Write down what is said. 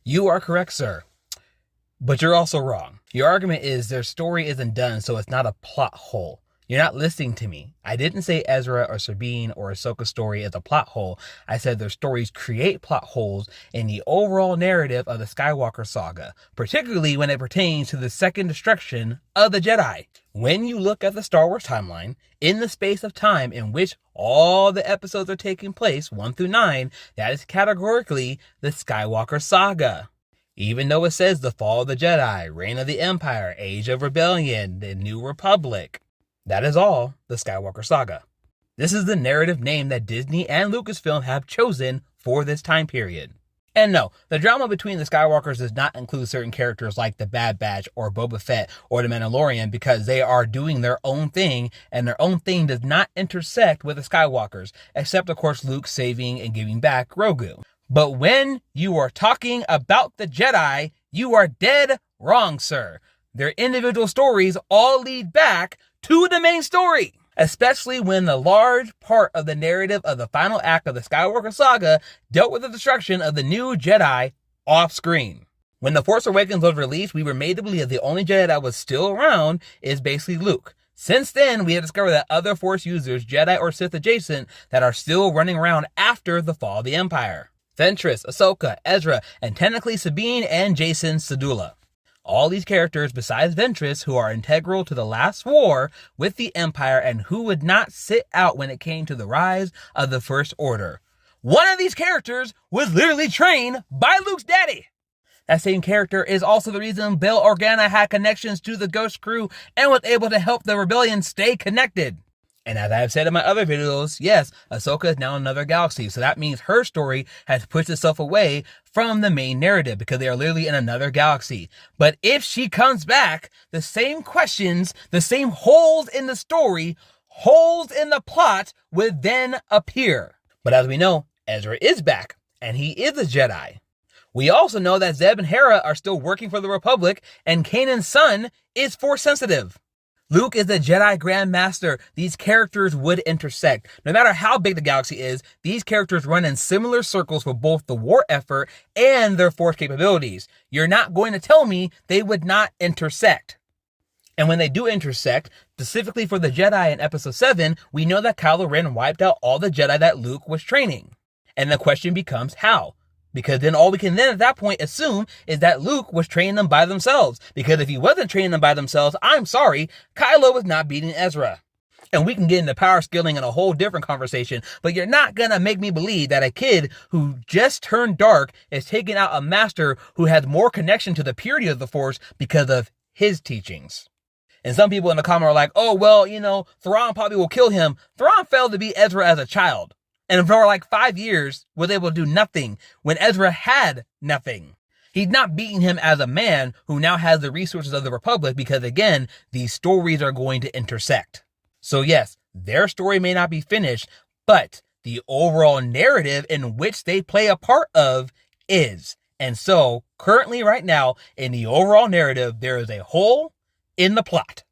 You are correct, sir. But you're also wrong. Your argument is their story isn't done, so it's not a plot hole. You're not listening to me. I didn't say Ezra or Sabine or Ahsoka's story is a plot hole. I said their stories create plot holes in the overall narrative of the Skywalker saga, particularly when it pertains to the second destruction of the Jedi. When you look at the Star Wars timeline, in the space of time in which all the episodes are taking place, 1 through 9, that is categorically the Skywalker saga. Even though it says the fall of the Jedi, reign of the Empire, age of rebellion, the New Republic, that is all the Skywalker saga. This is the narrative name that Disney and Lucasfilm have chosen for this time period. And no, the drama between the Skywalkers does not include certain characters like the Bad Batch or Boba Fett or the Mandalorian because they are doing their own thing and their own thing does not intersect with the Skywalkers, except of course Luke saving and giving back Grogu. But when you are talking about the Jedi, you are dead wrong, sir. Their individual stories all lead back to the main story, especially when the large part of the narrative of the final act of the Skywalker saga dealt with the destruction of the new Jedi off screen. When The Force Awakens was released, we were made to believe the only Jedi that was still around is basically Luke. Since then, we have discovered that other Force users, Jedi or Sith adjacent, that are still running around after the fall of the Empire. Ventress, Ahsoka, Ezra, and technically Sabine and Jacen Syndulla. All these characters besides Ventress who are integral to the last war with the Empire and who would not sit out when it came to the rise of the First Order. One of these characters was literally trained by Luke's daddy. That same character is also the reason Bail Organa had connections to the Ghost Crew and was able to help the rebellion stay connected. And as I have said in my other videos, yes, Ahsoka is now in another galaxy, so that means her story has pushed itself away from the main narrative because they are literally in another galaxy. But if she comes back, the same questions, the same holes in the story, holes in the plot would then appear. But as we know, Ezra is back, and he is a Jedi. We also know that Zeb and Hera are still working for the Republic, and Kanan's son is Force sensitive. Luke is a Jedi Grand Master. These characters would intersect. No matter how big the galaxy is, these characters run in similar circles for both the war effort and their Force capabilities. You're not going to tell me they would not intersect. And when they do intersect, specifically for the Jedi in Episode 7, we know that Kylo Ren wiped out all the Jedi that Luke was training. And the question becomes how? Because then all we can then at that point assume is that Luke was training them by themselves. Because if he wasn't training them by themselves, I'm sorry, Kylo was not beating Ezra. And we can get into power scaling in a whole different conversation, but you're not gonna make me believe that a kid who just turned dark is taking out a master who has more connection to the purity of the Force because of his teachings. And some people in the comment are like, oh, well, Thrawn probably will kill him. Thrawn failed to beat Ezra as a child. And for like 5 years, was able to do nothing when Ezra had nothing. He's not beating him as a man who now has the resources of the Republic because, again, these stories are going to intersect. So yes, their story may not be finished, but the overall narrative in which they play a part of is. And so, currently right now, in the overall narrative, there is a hole in the plot.